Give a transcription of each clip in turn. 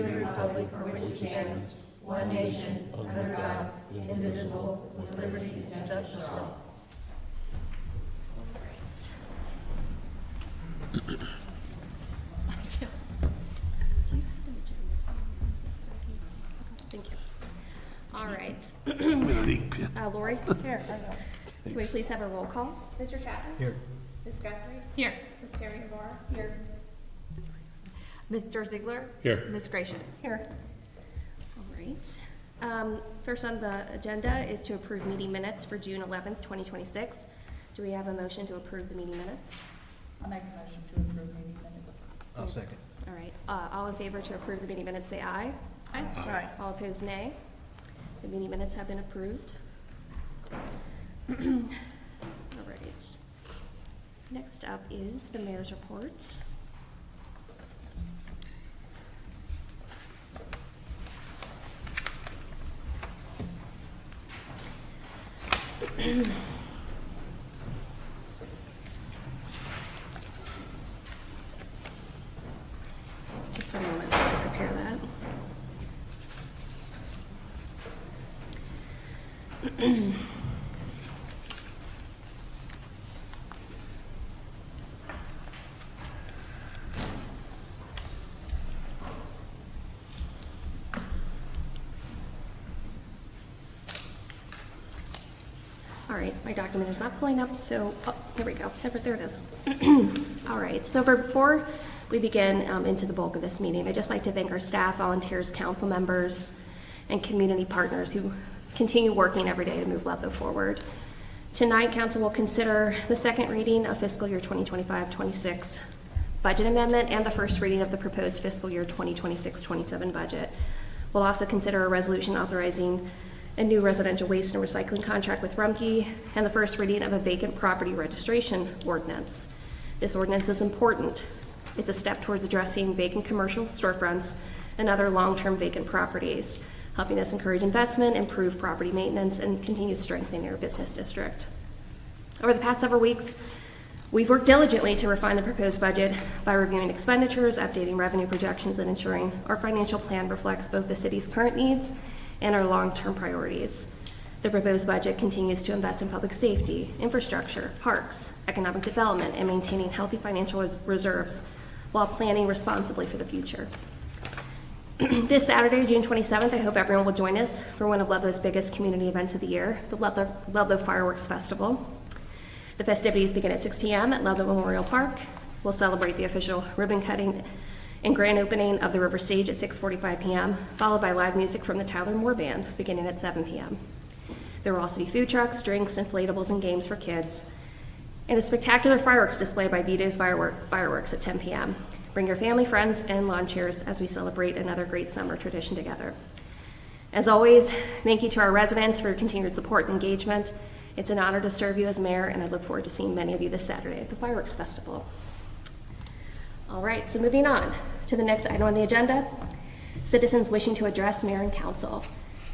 the republic for which it stands, one nation, under God, indivisible, with liberty and justice for all. Thank you. All right. Here. Lori? Here. Can we please have a roll call? Mr. Chapman? Here. Ms. Guthrie? Here. Ms. Terry Navarre? Here. Mr. Ziegler? Here. Ms. Gracious? Here. All right. First on the agenda is to approve meeting minutes for June 11th, 2026. Do we have a motion to approve the meeting minutes? I'll make a motion to approve meeting minutes. I'll second. All right. All in favor to approve the meeting minutes, say aye. Aye. Aye. All opposed, nay. The meeting minutes have been approved. All right. Next up is the mayor's report. Just one moment while I prepare that. All right, my document is not pulling up, so, oh, here we go. There it is. All right, so before we begin into the bulk of this meeting, I'd just like to thank our staff, volunteers, council members, and community partners who continue working every day to move Ludlow forward. Tonight, council will consider the second reading of fiscal year 2025-26 budget amendment and the first reading of the proposed fiscal year 2026-27 budget. We'll also consider a resolution authorizing a new residential waste and recycling contract with Rumpke, and the first reading of a vacant property registration ordinance. This ordinance is important. It's a step towards addressing vacant commercial storefronts and other long-term vacant properties, helping us encourage investment, improve property maintenance, and continue strengthening our business district. Over the past several weeks, we've worked diligently to refine the proposed budget by reviewing expenditures, updating revenue projections, and ensuring our financial plan reflects both the city's current needs and our long-term priorities. The proposed budget continues to invest in public safety, infrastructure, parks, economic development, and maintaining healthy financial reserves while planning responsibly for the future. This Saturday, June 27th, I hope everyone will join us for one of Ludlow's biggest community events of the year, the Ludlow Fireworks Festival. The festivities begin at 6 p.m. at Ludlow Memorial Park. We'll celebrate the official ribbon cutting and grand opening of the River Stage at 6:45 p.m., followed by live music from the Tyler Moore Band beginning at 7 p.m. There will also be food trucks, drinks, inflatables, and games for kids, and a spectacular fireworks display by Vito's Fireworks at 10 p.m. Bring your family, friends, and lawn chairs as we celebrate another great summer tradition together. As always, thank you to our residents for your continued support and engagement. It's an honor to serve you as mayor, and I look forward to seeing many of you this Saturday at the Fireworks Festival. All right, so moving on to the next item on the agenda, citizens wishing to address mayor and council.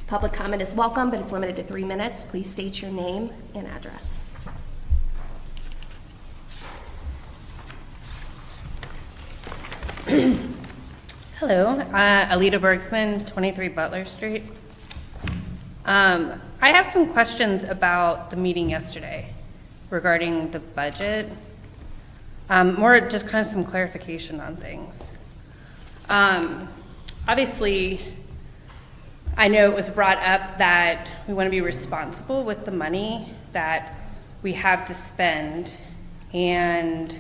Public comment is welcome, but it's limited to 3 minutes. Please state your name and address. Hello, Alita Bergsman, 23 Butler Street. I have some questions about the meeting yesterday regarding the budget. More just kind of some clarification on things. Obviously, I know it was brought up that we want to be responsible with the money that we have to spend, and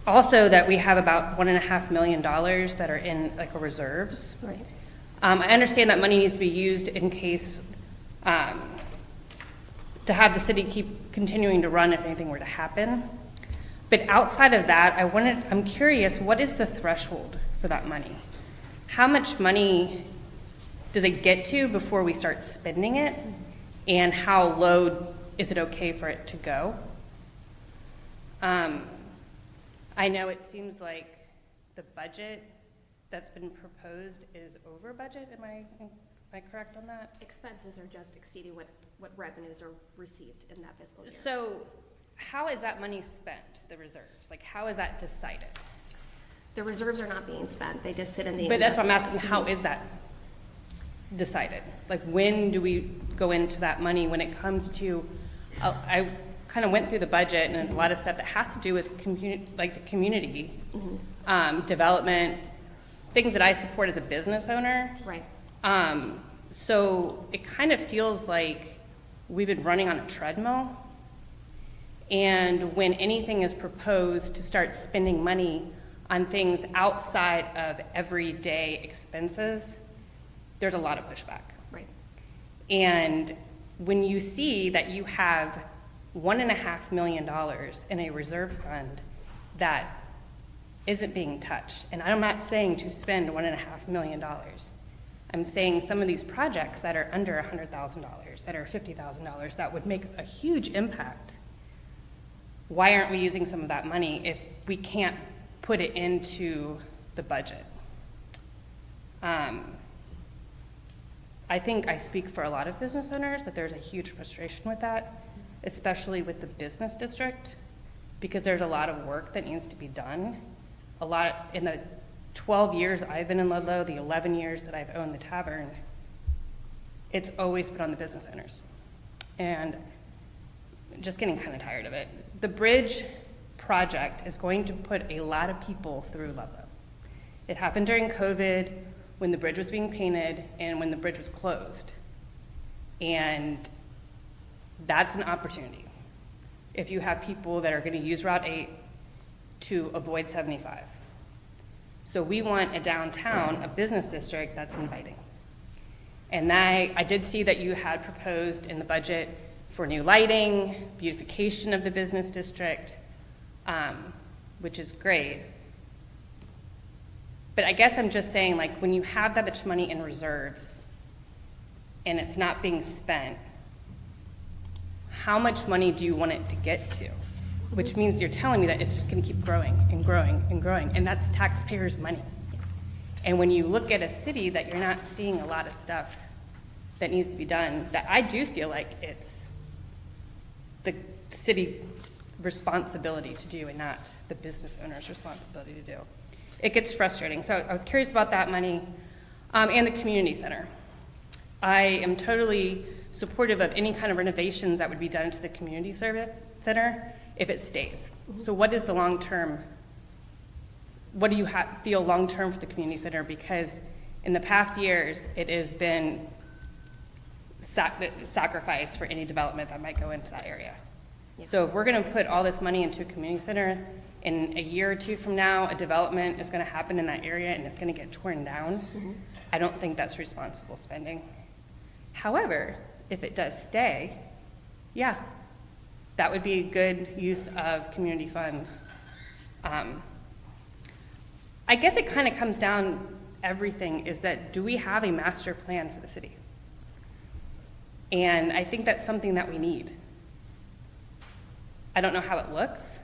also that we have about $1.5 million that are in like reserves. Right. I understand that money needs to be used in case to have the city keep continuing to run if anything were to happen. But outside of that, I'm curious, what is the threshold for that money? How much money does it get to before we start spending it? And how low is it okay for it to go? I know it seems like the budget that's been proposed is over budget. Am I correct on that? Expenses are just exceeding what revenues are received in that fiscal year. So how is that money spent, the reserves? Like, how is that decided? The reserves are not being spent, they just sit in the. But that's what I'm investment. asking, how is that decided? Like, when do we go into that money when it comes to, I kind of went through the budget, and there's a lot of stuff that has to do with like the community, development, things that I support as a business owner. Right. So it kind of feels like we've been running on a treadmill. And when anything is proposed to start spending money on things outside of everyday expenses, there's a lot of pushback. Right. And when you see that you have $1.5 million in a reserve fund that isn't being touched, and I'm not saying to spend $1.5 million. I'm saying some of these projects that are under $100,000, that are $50,000, that would make a huge impact. Why aren't we using some of that money if we can't put it into the budget? I think I speak for a lot of business owners that there's a huge frustration with that, especially with the business district, because there's a lot of work that needs to be done. A lot in the 12 years I've been in Ludlow, the 11 years that I've owned the tavern, it's always put on the business owners. And just getting kind of tired of it. The bridge project is going to put a lot of people through Ludlow. It happened during COVID when the bridge was being painted and when the bridge was closed. And that's an opportunity. If you have people that are going to use Route 8 to avoid 75. So we want a downtown, a business district that's inviting. And I did see that you had proposed in the budget for new lighting, beautification of the business district, which is great. But I guess I'm just saying, like, when you have that much money in reserves and it's not being spent, how much money do you want it to get to? Which means you're telling me that it's just gonna keep growing and growing and growing, and that's taxpayers' money. Yes. And when you look at a city that you're not seeing a lot of stuff that needs to be done, that I do feel like it's the city responsibility to do and not the business owner's responsibility to do. It gets frustrating. So I was curious about that money, and the community center. I am totally supportive of any kind of renovations that would be done to the community center if it stays. So what is the long-term, what do you feel long-term for the community center? Because in the past years, it has been sacrificed for any development that might go into that area. Yeah. So if we're gonna put all this money into a community center, in a year or two from now, a development is gonna happen in that area and it's gonna get torn down, I don't think that's responsible spending. However, if it does stay, yeah, that would be a good use of community funds. I guess it kind of comes down, everything is that, do we have a master plan for the city? And I think that's something that we need. I don't know how it looks,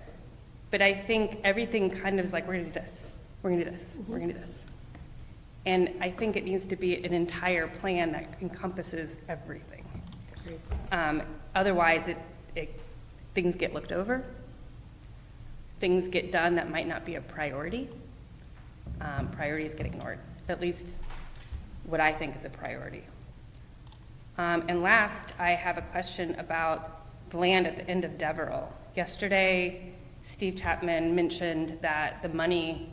but I think everything kind of is like, we're gonna do this, we're gonna do this, we're gonna do this. And I think it needs to be an entire plan that encompasses everything. Otherwise, things get looked over, things get done that might not be a priority. Priorities get ignored, at least what I think is a priority. And last, I have a question about the land at the end of Deverell. Yesterday, Steve Chapman mentioned that the money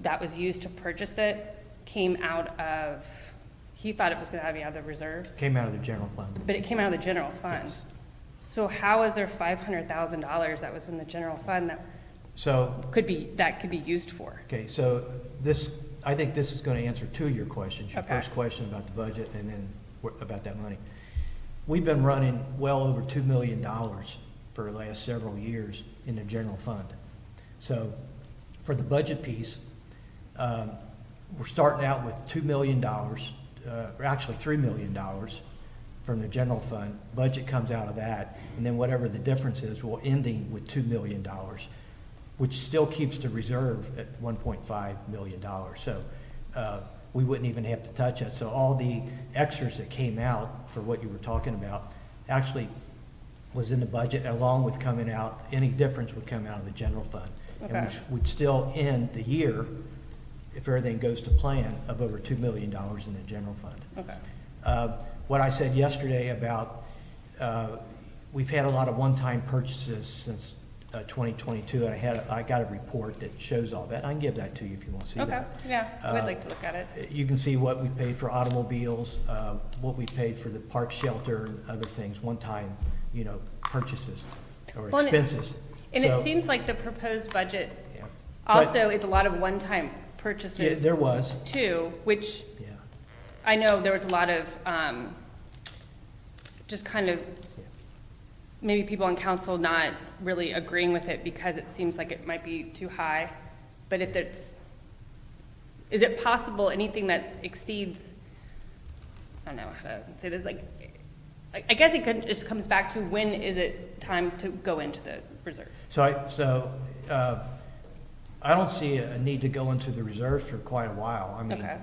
that was used to purchase it came out of, he thought it was gonna have out of the reserves, Came out of the general fund. but it came out of the general fund. Yes. So how is there $500,000 that was in the general fund that So, could be used for? okay, so I think this is going to answer two of your questions. Your Okay. first question about the budget and then about that money. We've been running well over $2 million for the last several years in the general fund. So for the budget piece, we're starting out with $2 million, or actually $3 million from the general fund. Budget comes out of that, and then whatever the difference is, we're ending with $2 million, which still keeps the reserve at $1.5 million. So we wouldn't even have to touch it. So all the extras that came out for what you were talking about actually was in the budget, along with coming out, any difference would come out of the general fund. And Okay. we'd still end the year, if everything goes to plan, of over $2 million in the general fund. Okay. What I said yesterday about, we've had a lot of one-time purchases since 2022, and I got a report that shows all that. I can give that to you if you want to see Okay, that. yeah, I would like to look at it. You can see what we paid for automobiles, what we paid for the park shelter and other things, one-time, purchases or Well, and it's- expenses. And it So, seems like the proposed budget yeah. But- also is a lot of one-time Yeah, purchases there was, too, which yeah. I know there was a lot of, just kind of, maybe people on council not really agreeing with it because it seems like it might be too high. But if it's, is it possible anything that exceeds, I don't know how to say this, like, I guess it just comes back to when is it time to go into the reserves? So I don't see a need to go into the reserves for quite a while. I mean, Okay.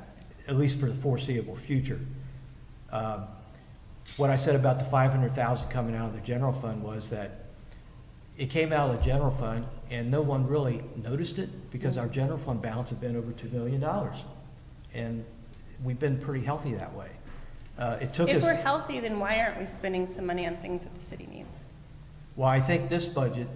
at least for the foreseeable future. What I said about the 500,000 coming out of the general fund was that it came out of the general fund and no one really noticed it because our general fund balance had been over $2 million. And we've been pretty healthy that way. It took us. If we're healthy, then why aren't we spending some money on things that the city needs? Well, I think this budget,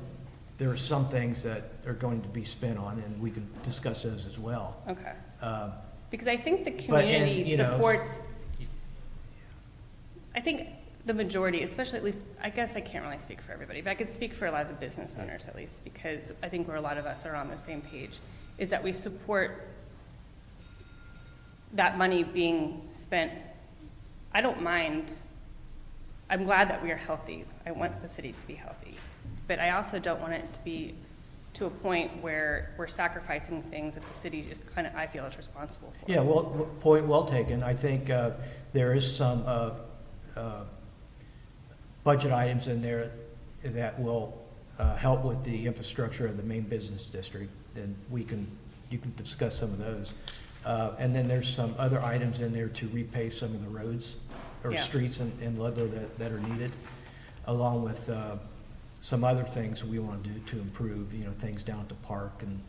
there are some things that are going to be spent on, and we can discuss those as well. Okay. Uh, Because I think the But, and, community you know, supports, I think the majority, especially at least, I guess I can't really speak for everybody, but I could speak for a lot of the business owners at least, because I think where a lot of us are on the same page, is that we support that money being spent. I don't mind, I'm glad that we are healthy. I want the city to be healthy. But I also don't want it to be to a point where we're sacrificing things that the city just kind of, I feel, is responsible for. Yeah, well, point well taken. I think there is some budget items in there that will help with the infrastructure of the main business district, and you can discuss some of those. And then there's some other items in there to repave some of the roads or Yeah. streets in Ludlow that are needed, along with some other things we want to do to improve, things down at the park and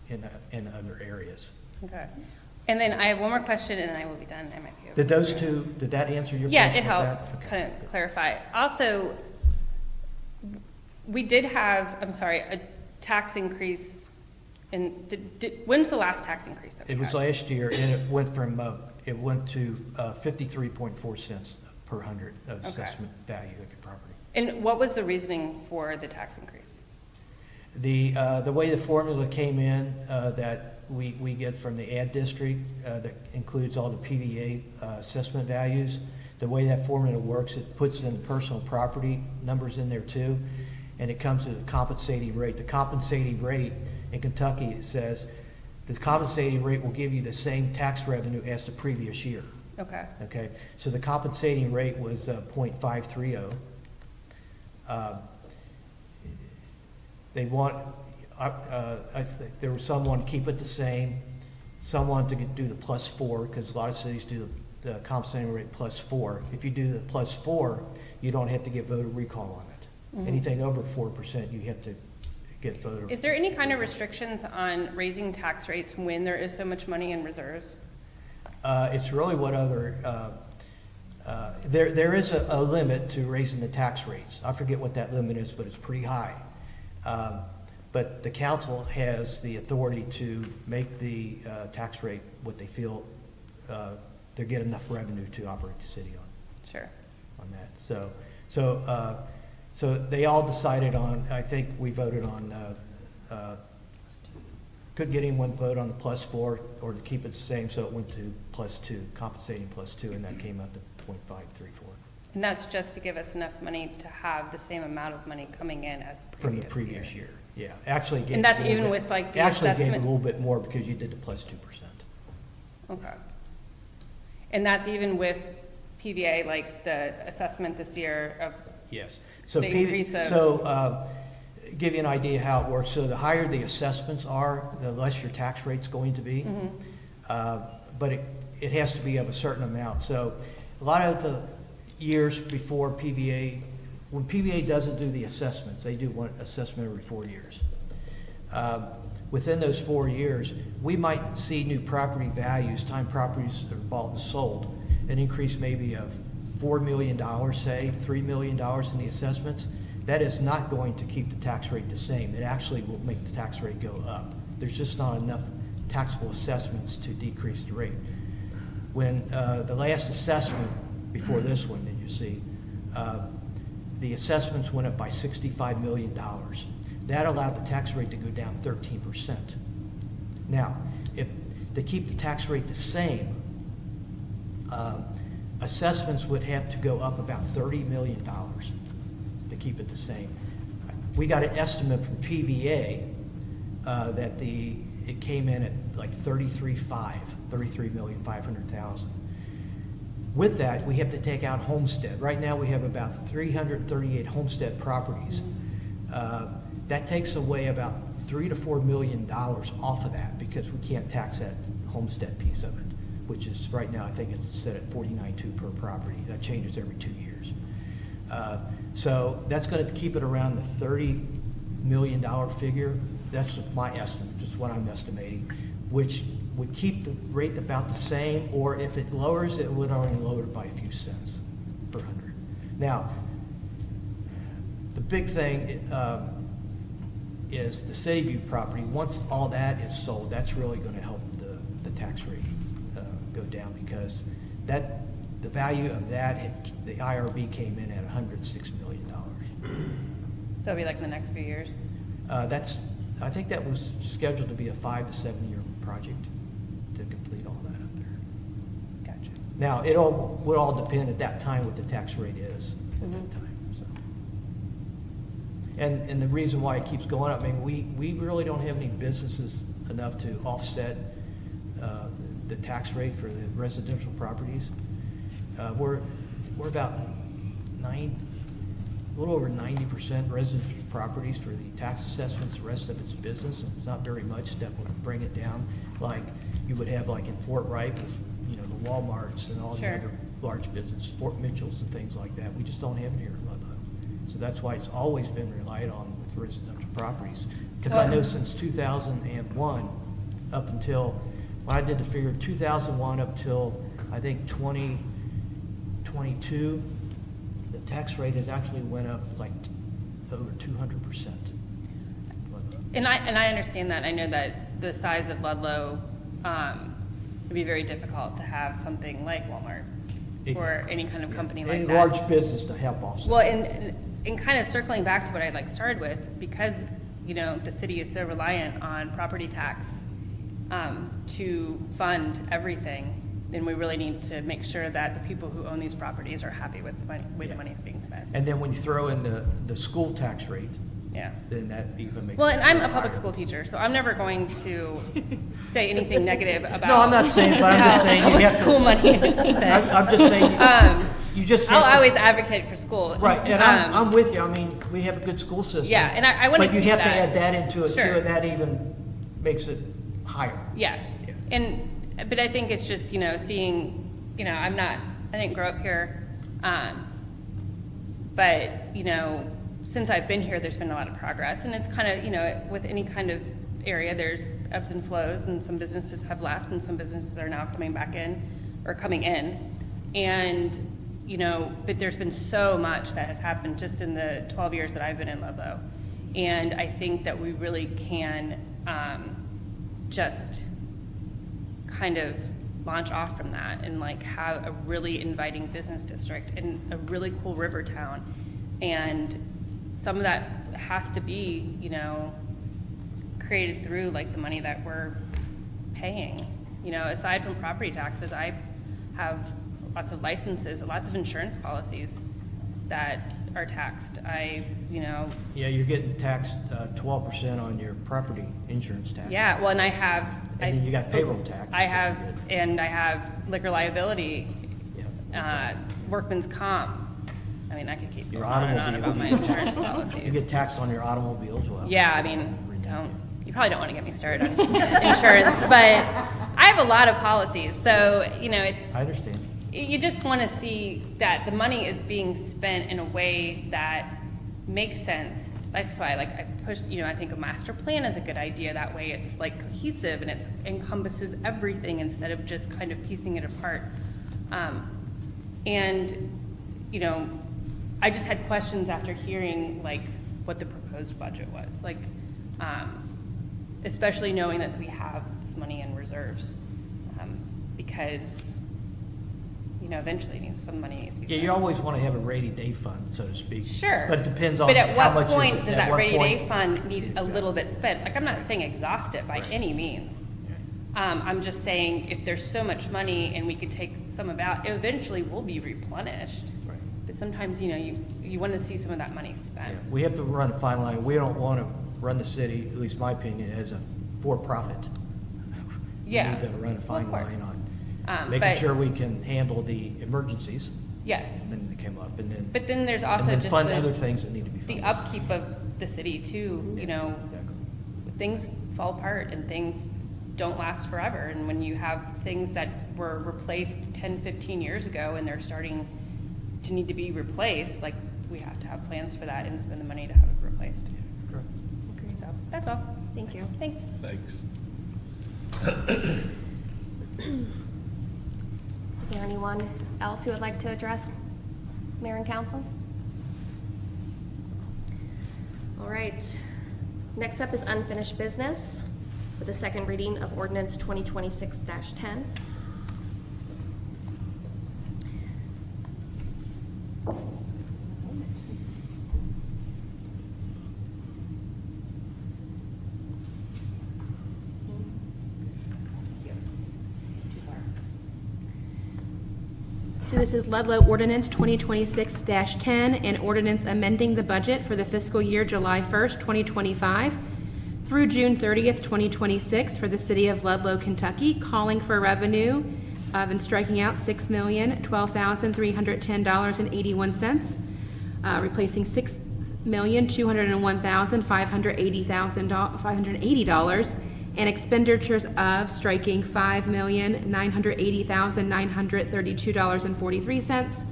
in other areas. Okay. And then I have one more question, and then I will be done. I might be over. Did that answer your question? Yeah, it with that? helps Okay. kind of clarify. Also, we did have, I'm sorry, a tax increase in, when's the last tax increase that we It was had? last year, and it went to 53.4 cents per hundred of Okay. assessment value of your property. And what was the reasoning for the tax increase? The way the formula came in, that we get from the ad district, that includes all the PVA assessment values, the way that formula works, it puts in personal property numbers in there too, and it comes to the compensating rate. The compensating rate in Kentucky, it says, the compensating rate will give you the same tax revenue as the previous year. Okay. Okay, so the compensating rate was 0.530. They want, I think there was someone keep it the same, someone to do the +4, because a lot of cities do the compensating rate +4. If you do the +4, you don't have to get voter recall on it. Anything over 4%, you have to get voter. Is there any kind of restrictions on raising tax rates when there is so much money in reserves? It's really what other, there is a limit to raising the tax rates. I forget what that limit is, but it's pretty high. But the council has the authority to make the tax rate what they feel they get enough revenue to operate the city Sure. on that. So they all decided on, I think we voted on, couldn't get anyone to vote on the +4 or to keep it the same, so it went to +2, compensating +2, and that came out to 0.534 And that's just to give us enough money to have the same amount of money coming in as the from the previous year. Yeah, actually gave. And that's a little even bit- with, like, the Actually gave a assessment- little bit more because you did the +2%. Okay. And that's even with PVA, like the assessment this year of, Yes. So The increase of- give you an idea how it works. So the higher the assessments are, the less your tax rate's going to be. But it has to be of a certain amount. So a lot of the years before PVA, when PVA doesn't do the assessments, they do one assessment every 4 years. within those 4 years, we might see new property values, time properties are bought and sold, an increase maybe of $4 million, say, $3 million in the assessments. That is not going to keep the tax rate the same. It actually will make the tax rate go up. There's just not enough taxable assessments to decrease the rate. When the last assessment, before this one that you see, the assessments went up by $65 million. That allowed the tax rate to go down 13%. Now, if to keep the tax rate the same, assessments would have to go up about $30 million to keep it the same. We got an estimate from PVA that it came in at like 33,500,000. With that, we have to take out homestead. Right now, we have about 338 homestead properties. That takes away about $3 to $4 million off of that because we can't tax that homestead piece of it, which is right now I think it's set at $49,200 per property. That changes every 2 years. So that's going to keep it around the $30 million figure. That's my estimate, just what I'm estimating, which would keep the rate about the same, or if it lowers, it would only lower it by a few cents per hundred. Now, the big thing is the City View property. Once all that is sold, that's really going to help the tax rate go down because the value of that, the IRB came in at $106 million. So it'll be like in the next few years? I think that was scheduled to be a 5 to 7 year project to complete all that up there. Gotcha. Now, it would all depend at that time what the tax rate is at that time, so. And the reason why it keeps going up, I mean, we really don't have any businesses enough to offset the tax rate for the residential properties. We're about a little over 90% residential properties for the tax assessments. The rest of it's business, and it's not very much that would bring it down like you would have like in Fort Wright with, the Walmarts and all the Sure. other large businesses, Fort Mitchell's and things like that. We just don't have it here in Ludlow. So that's why it's always been relied on with residential properties. Because I know since 2001 up until, when I did the figure, 2001 up till I think 2022, the tax rate has actually went up like over 200%. And I understand that. I know that the size of Ludlow would be very difficult to have something like Walmart or any kind of company like Any that. large business to help offset. Well, and kind of circling back to what I started with, because the city is so reliant on property tax to fund everything, then we really need to make sure that the people who own these properties are happy with the way the money is being spent. And then when you throw in the school tax rate, Yeah. then that even makes Well, it and I'm a higher. public school teacher, so I'm never going to say anything negative about. No, I'm not saying, but I'm just saying you public have to. school money is spent. I'm just saying, you just. I'll said- always advocate for school. Right, and I'm with you. I mean, we have a good school system. Yeah, and I want to But you keep have to that. add that into it too, Sure. and that even makes it higher. Yeah, Yeah. but I think it's just, seeing, I didn't grow up here, but, since I've been here, there's been a lot of progress, and it's kind of, with any kind of area, there's ebbs and flows, and some businesses have left, and some businesses are now coming back in, or coming in, and, but there's been so much that has happened just in the 12 years that I've been in Ludlow, and I think that we really can just kind of launch off from that and have a really inviting business district and a really cool river town. And some of that has to be, created through the money that we're paying. Aside from property taxes, I have lots of licenses, lots of insurance policies that are taxed. Yeah, you're getting taxed 12% on your property insurance tax. Yeah, well, and I have. And then you got payroll tax. I have liquor liability, Yeah. workman's comp. I mean, I could keep Your going on and on about my automobile. insurance You policies. get taxed on your automobile as well. Yeah, I mean, you probably don't want to get me started on insurance, but I have a lot of policies, so, it's, I understand. you just want to see that the money is being spent in a way that makes sense that's why, like, I push, I think a master plan is a good idea. That way it's like cohesive and it encompasses everything instead of just kind of piecing it apart. And, I just had questions after hearing like what the proposed budget was, like, especially knowing that we have this money in reserves, because, eventually some money needs to be Yeah, spent. you always want to have a rainy day fund, so to speak. Sure. But it depends on But at how what much is point it. does At that what rainy point- day fund need a little bit spent? Like, I'm not saying exhaust it by any means. I'm just saying if there's so much money and we could take some of out, it eventually will be replenished. Right. But sometimes, you want to see some of that money spent. Yeah, we have to run a fine line. We don't want to run the city, at least my opinion, as a for-profit. Yeah. We need to run a Well, fine of course. line on But- making sure we can handle the emergencies, Yes. and then they come up, and then, But then there's and also then just fund other the things that need to be funded. upkeep of the city too, Exactly. things fall apart and things don't last forever. And when you have things that were replaced 10, 15 years ago and they're starting to need to be replaced, like, we have to have plans for that and spend the money to have it replaced. Correct. So, that's all. Thank you. Thanks. Thanks. Is there anyone else who would like to address mayor and council? All right. Next up is unfinished business with the second reading of ordinance 2026-10. So this is Ludlow Ordinance 2026-10, an ordinance amending the budget for the fiscal year July 1st, 2025 through June 30th, 2026 for the city of Ludlow, Kentucky, calling for revenue of and striking out $6,012,310.81, replacing $6,201,580, and expenditures of striking $5,980,932.43,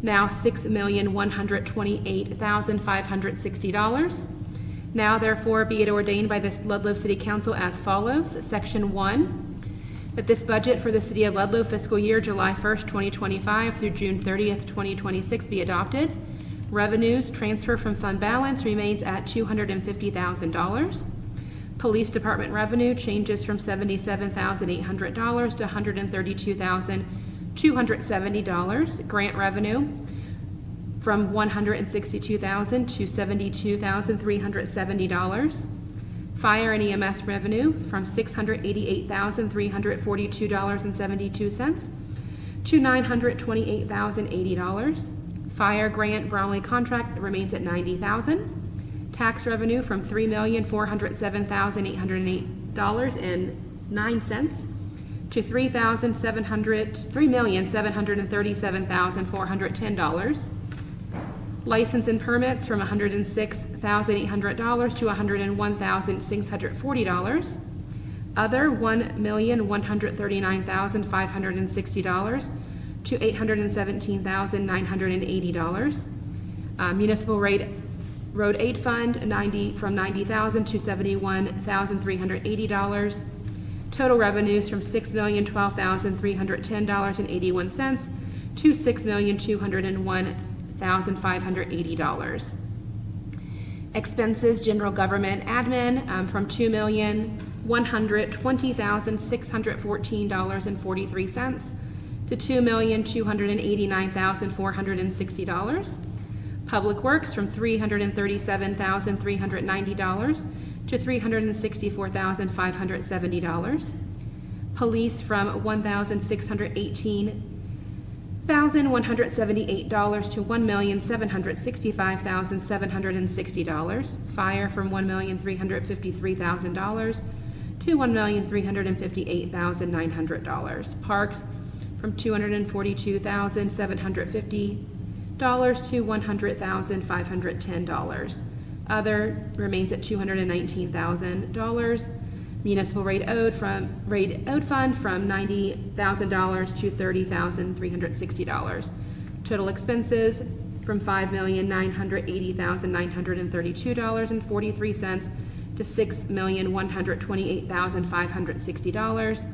now $6,128,560. Now therefore be it ordained by the Ludlow City Council as follows. Section 1, that this budget for the city of Ludlow fiscal year July 1st, 2025 through June 30th, 2026 be adopted. Revenues transfer from fund balance remains at $250,000. Police Department revenue changes from $77,800 to $132,270. Grant revenue from $162,000 to $72,370. Fire and EMS revenue from $688,342.72 to $928,080. Fire grant Brownlee contract remains at $90,000. Tax revenue from $3,407,808.09 to $3,737,410. License and permits from $106,800 to $101,640. Other $1,139,560 to $817,980. Municipal road aid fund from $90,000 to $71,380. Total revenues from $6,012,310.81 to $6,201,580. Expenses, general government admin, from $2,120,614.43 to $2,289,460. Public Works from $337,390 to $364,570. Police from $1,618,178 to $1,765,760. Fire from $1,353,000 to $1,358,900. Parks from $242,750 to $100,510. Other remains at $219,000. Municipal rate owed fund from $90,000 to $30,360. Total expenses from $5,980,932.43 to $6,128,560.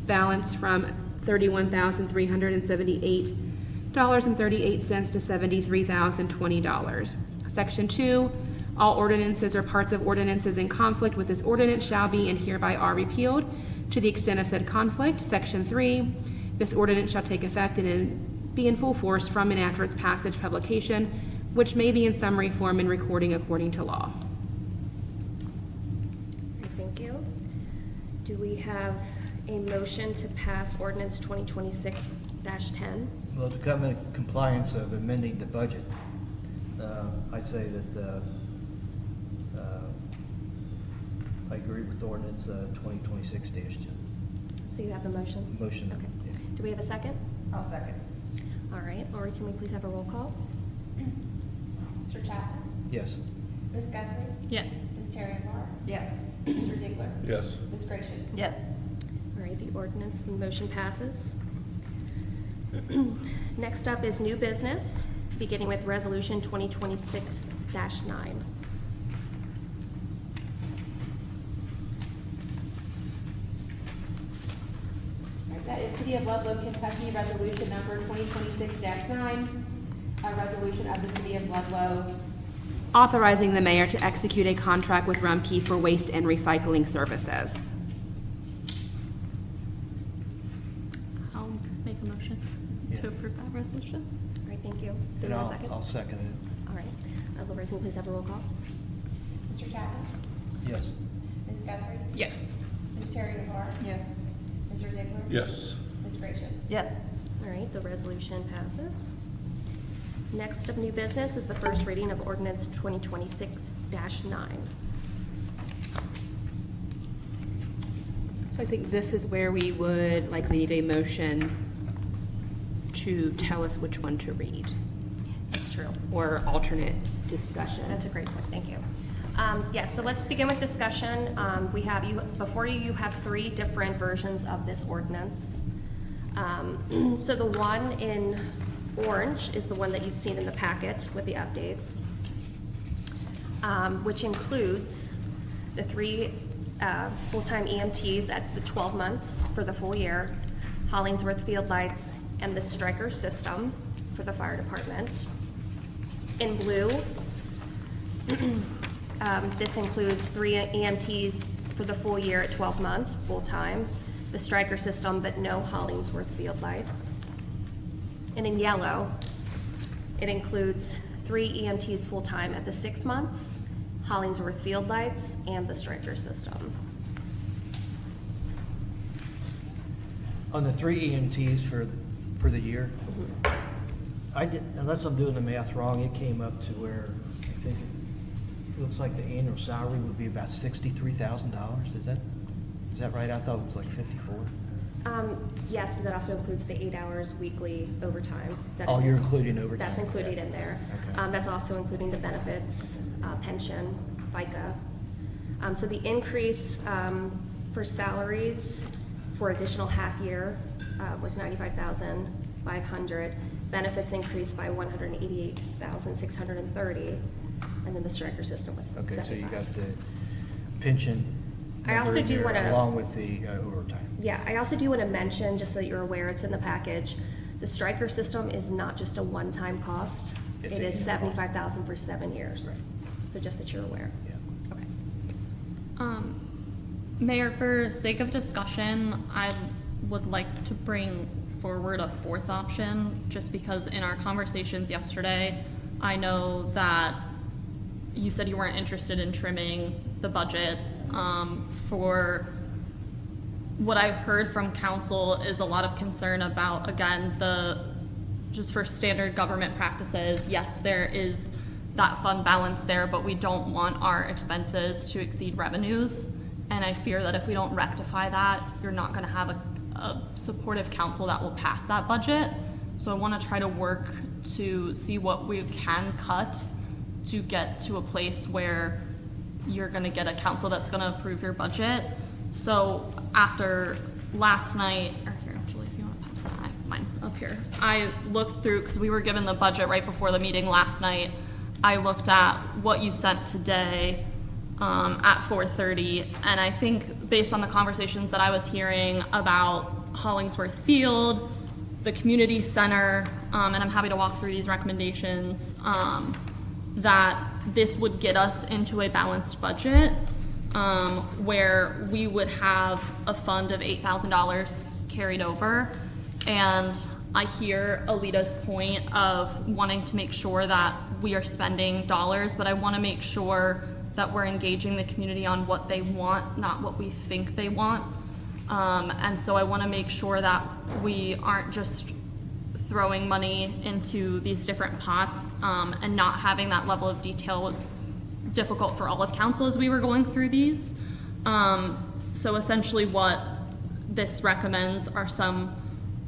Balance from $31,378.38 to $73,020. Section 2, all ordinances or parts of ordinances in conflict with this ordinance shall be and hereby are repealed to the extent of said conflict. Section 3, this ordinance shall take effect and be in full force from and after its passage publication, which may be in summary form and recording according to law. Thank you. Do we have a motion to pass ordinance 2026-10? Well, to come in compliance of amending the budget, I say that I agree with ordinance 2026-10. So you have the motion? Motion. Okay. Yeah. Do we have a second? I'll second. All right, Lori, can we please have a roll call? Mr. Chapman? Yes. Ms. Guthrie? Yes. Ms. Terry Moore? Yes. Mr. Ziegler? Yes. Ms. Gracious? Yes. All right, the ordinance, the motion passes. Next up is new business, beginning with Resolution 2026-9. That is City of Ludlow, Kentucky, Resolution Number 2026-9, a resolution of the City of Ludlow authorizing the mayor to execute a contract with Rumpke for waste and recycling services. I'll make a motion Yeah. to approve that resolution. All right, thank you. Do And we have a I'll second? second it. All right, Lori, can we please have a roll call? Mr. Chapman? Yes. Ms. Guthrie? Yes. Ms. Terry Moore? Yes. Mr. Ziegler? Yes. Ms. Gracious? Yes. All right, the resolution passes. Next of new business is the first reading of ordinance 2026-9. So I think this is where we would likely need a motion to tell us which one to read, That's true. or alternate discussion. That's a great point, thank you. Yes, so let's begin with discussion. We have before you, you have 3 different versions of this ordinance. So the one in orange is the one that you've seen in the packet with the updates, which includes the 3 full-time EMTs at the 12 months for the full year, Hollingsworth Field Lights, and the striker system for the fire department. In blue, this includes 3 EMTs for the full year at 12 months, full-time, the striker system, but no Hollingsworth Field Lights. And in yellow, it includes 3 EMTs full-time at the 6 months, Hollingsworth Field Lights, and the striker system. On the 3 EMTs for the year, I did, unless I'm doing the math wrong, it came up to where I think it looks like the annual salary would be about $63,000. Is that right? I thought it was like 54. Yes, but that also includes the 8 hours weekly overtime. That Oh, is- you're including overtime. That's included in there. Okay. That's also including the benefits, pension, FICA. So the increase for salaries for additional half year was $95,500. Benefits increased by $188,630, and then the striker system was Okay, so you got $75,000. the pension I also number in do there wanna- along with the overtime. Yeah, I also do want to mention, just so that you're aware, it's in the package, the striker system is not just a one-time cost. It's It a is year cost. $75,000 for 7 years. Right. So just that you're aware. Yeah. Okay. Mayor, for sake of discussion, I would like to bring forward a 4th option, just because in our conversations yesterday, I know that you said you weren't interested in trimming the budget. For what I heard from council is a lot of concern about, again, just for standard government practices, yes, there is that fund balance there, but we don't want our expenses to exceed revenues. And I fear that if we don't rectify that, you're not gonna have a supportive council that will pass that budget. So I wanna try to work to see what we can cut to get to a place where you're gonna get a council that's gonna approve your budget. So after last night, or here, Julie, if you wanna pass that, I have mine up here. I looked through, because we were given the budget right before the meeting last night. I looked at what you sent today at 4:30, and I think based on the conversations that I was hearing about Hollingsworth Field, the community center, and I'm happy to walk through these recommendations, that this would get us into a balanced budget where we would have a fund of $8,000 carried over. And I hear Alita's point of wanting to make sure that we are spending dollars, but I want to make sure that we're engaging the community on what they want, not what we think they want. And so I want to make sure that we aren't just throwing money into these different pots, and not having that level of detail was difficult for all of council as we were going through these. So essentially what this recommends are some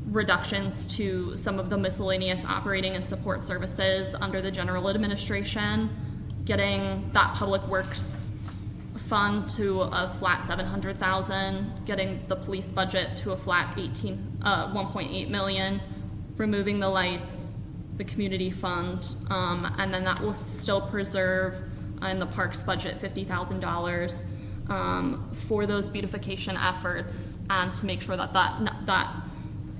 reductions to some of the miscellaneous operating and support services under the general administration, getting that public works fund to a flat 700,000, getting the police budget to a flat 1.8 million, removing the lights, the community fund, and then that will still preserve in the parks budget $50,000 for those beautification efforts, and to make sure that that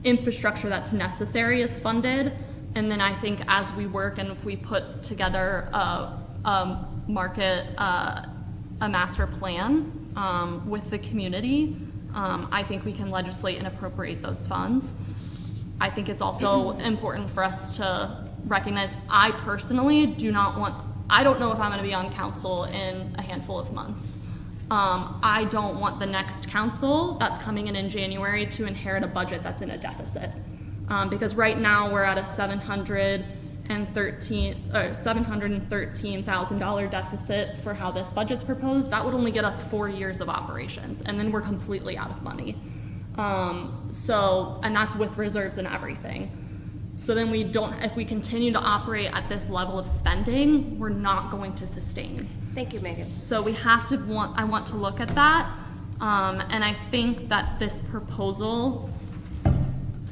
infrastructure that's necessary is funded. And then I think as we work and if we put together a master plan with the community, I think we can legislate and appropriate those funds. I think it's also important for us to recognize, I personally I don't know if I'm going to be on council in a handful of months. I don't want the next council that's coming in January to inherit a budget that's in a deficit. Because right now we're at a $713,000 deficit for how this budget's proposed. That would only get us 4 years of operations, and then we're completely out of money. And that's with reserves and everything. So then if we continue to operate at this level of spending, we're not going to sustain. Thank you, Megan. So we have to I want to look at that. And I think that this proposal,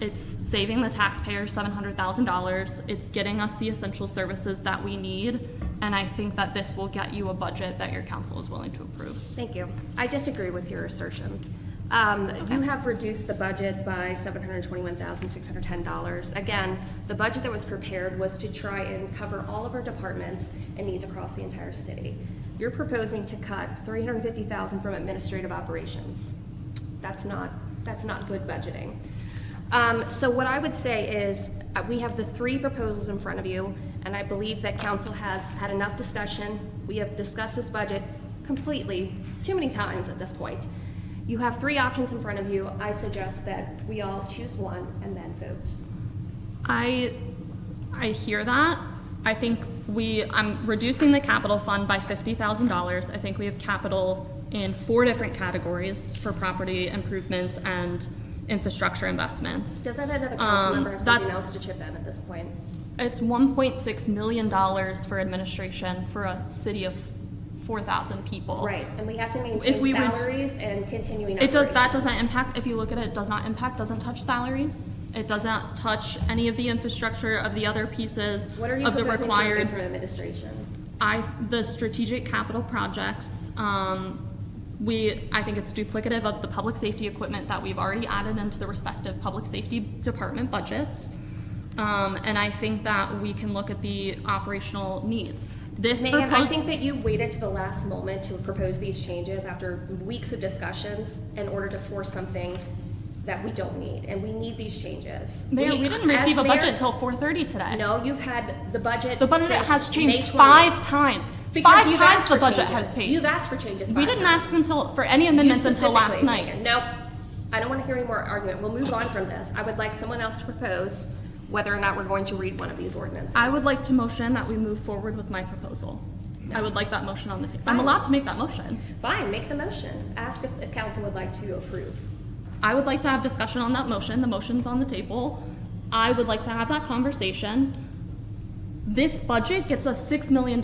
it's saving the taxpayers $700,000. It's getting us the essential services that we need. And I think that this will get you a budget that your council is willing to approve. Thank you. I disagree with your assertion. You have reduced the budget by $721,610. Again, the budget that was prepared was to try and cover all of our departments and needs across the entire city. You're proposing to cut $350,000 from administrative operations. That's not good budgeting. So what I would say is we have the 3 proposals in front of you, and I believe that council has had enough discussion. We have discussed this budget completely too many times at this point. You have 3 options in front of you. I suggest that we all choose one and then vote. I hear that. I think I'm reducing the capital fund by $50,000. I think we have capital in 4 different categories for property improvements and infrastructure investments. Doesn't another council member have something else to chip in at this point? It's $1.6 million for administration for a city of 4,000 people. Right, and we have to maintain salaries and continuing operations. That doesn't impact, if you look at it, doesn't touch salaries. It doesn't touch any of the infrastructure of the other pieces of the required. What are you proposing to remove from administration? The strategic capital projects, I think it's duplicative of the public safety equipment that we've already added into the respective public safety department budgets. And I think that we can look at the operational needs. Megan, I think that you waited to the last moment to propose these changes after weeks of discussions in order to force something that we don't need, and we need these changes. Mayor, we didn't receive a budget until 4:30 today. No, you've had the budget. The budget since has changed May 20th. 5 times. Because 5 you've times asked the for budget changes. has changed. You've asked for changes. We 5 didn't times. ask for any amendments until last specifically, night. Megan. Nope. I don't want to hear any more argument. We'll move on from this. I would like someone else to propose whether or not we're going to read one of these ordinances. I would like to motion that we move forward with my proposal. I would like that motion on the table. I'm Fine. allowed to make that motion. Fine, make the motion. Ask if council would like to approve. I would like to have discussion on that motion. The motion's on the table. I would like to have that conversation. This budget gets us $6 million.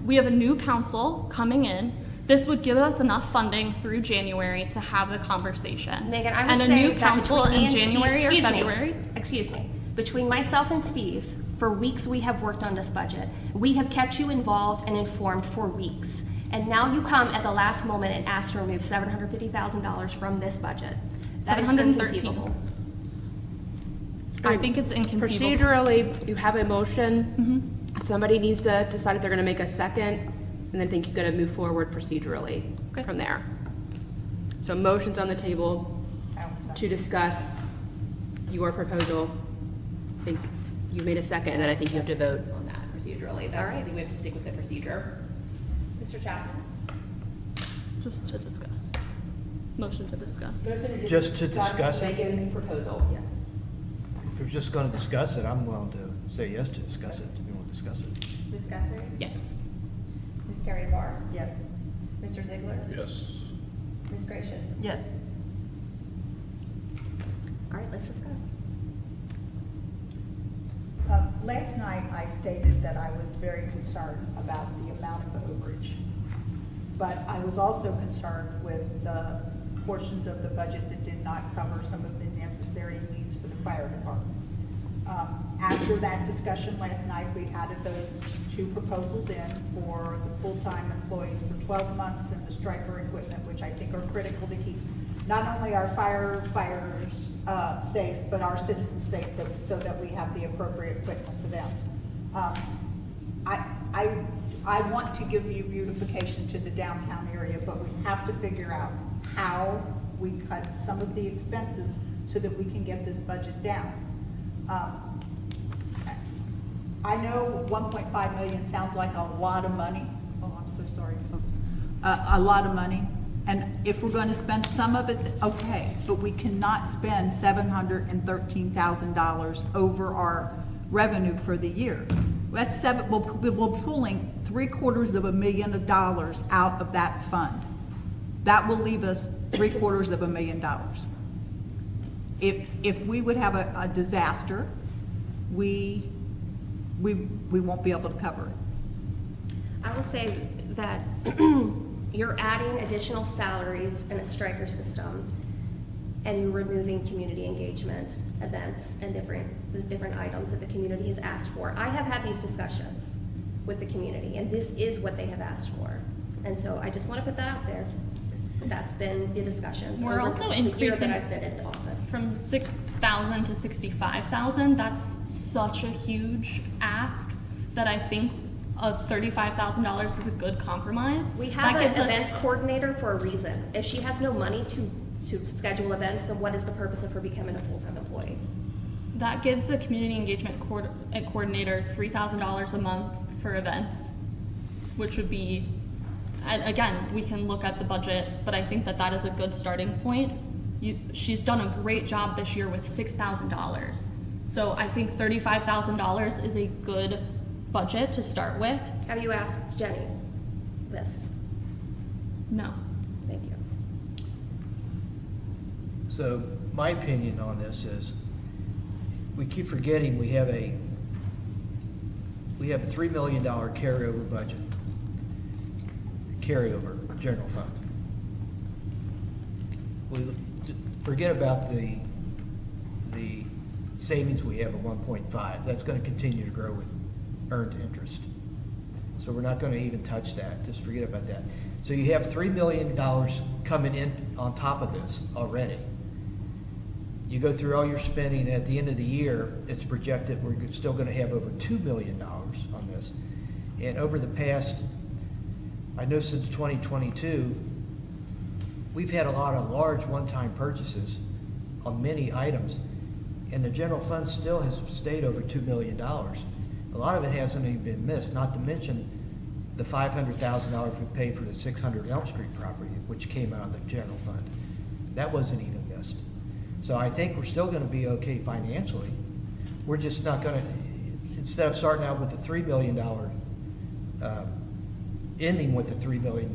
We have a new council coming in. This would give us enough funding through January to have the conversation. Megan, I would and a say new that council between in January or excuse me, February. Excuse me. Between myself and Steve, for weeks we have worked on this budget. We have kept you involved and informed for weeks. And now you come at the last moment and ask to remove $750,000 from this budget. That is 713. inconceivable. I think it's inconceivable. Procedurally, you have a motion. Somebody needs to decide if they're gonna make a second, and then think you're gonna move forward procedurally from there. So motion's on the table to discuss your proposal. I think you made a second, and then I think you have to vote on that procedurally. That's, I think we have to stick with the procedure. Mr. Chapman? Just to discuss. Motion to discuss. Just to discuss it? Megan's proposal, yes. If we're just going to discuss it, I'm willing to say yes to discuss it, if we want to discuss it. Ms. Guthrie? Yes. Ms. Terry Barr? Yes. Mr. Ziegler? Yes. Ms. Gracious? Yes. All right, let's discuss. Last night, I stated that I was very concerned about the amount of overage. But I was also concerned with the portions of the budget that did not cover some of the necessary needs for the fire department. After that discussion last night, we added those two proposals in for the full-time employees for 12 months and the striker equipment, which I think are critical to keep not only our firefighters safe, but our citizens safe, so that we have the appropriate equipment for them. I want to give you beautification to the downtown area, but we have to figure out how we cut some of the expenses so that we can get this budget down. I know 1.5 million sounds like a lot of money. Oh, I'm so sorry, folks. A lot of money. And if we're going to spend some of it, okay, but we cannot spend $713,000 over our revenue for the year. That's we're pulling $750,000 out of that fund. That will leave us $750,000. If we would have a disaster, we won't be able to cover it. I will say that you're adding additional salaries and a striker system, and you're removing community engagement events and different items that the community has asked for. I have had these discussions with the community, and this is what they have asked for. And so I just want to put that out there. That's been the discussions. We're over also the year increasing that I've been in office. from 6,000 to 65,000. That's such a huge ask that I think $35,000 is a good compromise. We have That an gives us- events coordinator for a reason. If she has no money to schedule events, then what is the purpose of her becoming a full-time employee? That gives the community engagement coordinator $3,000 a month for events, which would be, and again, we can look at the budget, but I think that is a good starting point. She's done a great job this year with $6,000. So I think $35,000 is a good budget to start with. Have you asked Jenny this? No. Thank you. So my opinion on this is, we keep forgetting we have a $3 million carryover budget, carryover general fund. We forget about the savings we have of 1.5. That's going to continue to grow with earned interest. So we're not going to even touch that. Just forget about that. So you have $3 million coming in on top of this already. You go through all your spending, and at the end of the year, it's projected we're still going to have over $2 million on this. And over the past, I know since 2022, we've had a lot of large one-time purchases on many items, and the general fund still has stayed over $2 million. A lot of it hasn't even been missed, not to mention the $500,000 we paid for the 600 Elm Street property, which came out of the general fund. That wasn't even missed. So I think we're still going to be okay financially. We're just not going to, instead of starting out with a $3 million, ending with a $3 million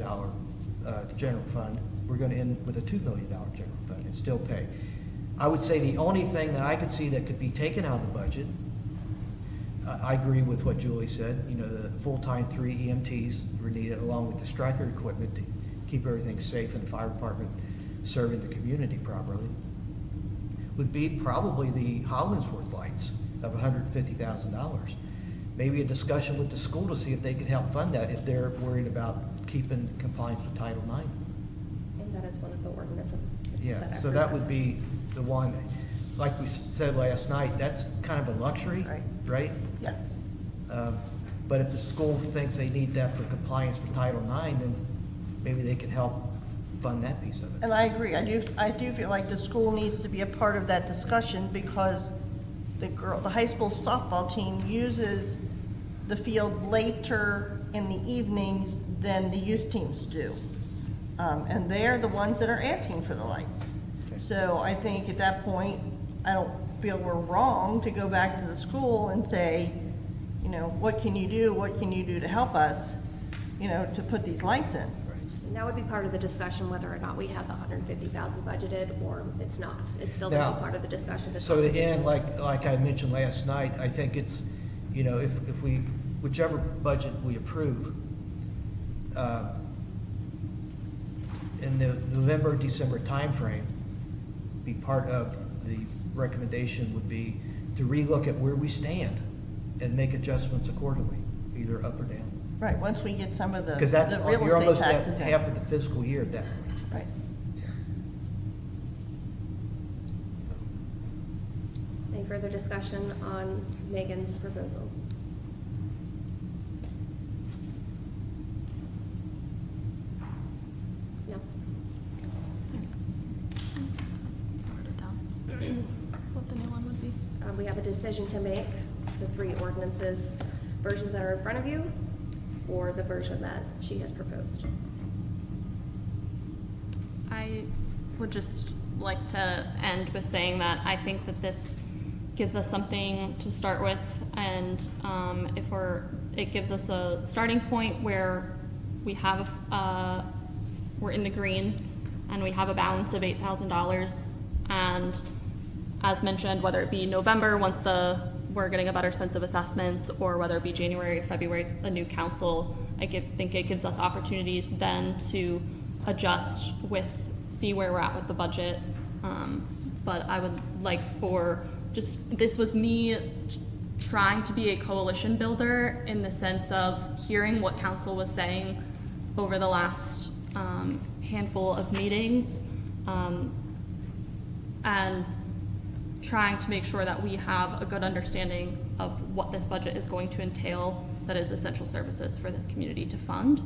general fund, we're going to end with a $2 million general fund and still pay. I would say the only thing that I could see that could be taken out of the budget, I agree with what Julie said, you know, the full-time 3 EMTs were needed, along with the striker equipment to keep everything safe in the fire department, serving the community properly, would be probably the Hollingsworth lights. of $150,000. Maybe a discussion with the school to see if they can help fund that if they're worried about keeping compliance with Title IX. And that is one of the ordinances. Yeah, so that would be the one, like we said last night, that's kind of a luxury, Right. right? Yeah. But if the school thinks they need that for compliance for Title IX, then maybe they can help fund that piece of it. And I agree. I do feel like the school needs to be a part of that discussion because the high school softball team uses the field later in the evenings than the youth teams do. And they're the ones that are asking for the lights. So I think at that point, I don't feel we're wrong to go back to the school and say, you know, what can you do? What can you do to help us, you know, to put these lights in? And that would be part of the discussion, whether or not we have the 150,000 budgeted or it's not. It's still going to Now, be part of the discussion. So to end, like I mentioned last night, I think it's, you know, if we, whichever budget we approve, in the November, December timeframe, be part of the recommendation would be to relook at where we stand and make adjustments accordingly, either up or down. Right, once we get some of the Because that's, real you're estate almost at taxes in. half of the fiscal year at that point. Right. Any further discussion on Megan's proposal? No? Wrote it down. What the new one would be. We have a decision to make, the three ordinances, versions that are in front of you, or the version that she has proposed. I would just like to end with saying that I think that this gives us something to start with, and it gives us a starting point where we have, we're in the green, and we have a balance of $8,000, and as mentioned, whether it be November, once we're getting a better sense of assessments, or whether it be January or February, a new council, think it gives us opportunities then to adjust see where we're at with the budget. But I would like this was me trying to be a coalition builder in the sense of hearing what council was saying over the last handful of meetings, and trying to make sure that we have a good understanding of what this budget is going to entail that is essential services for this community to fund.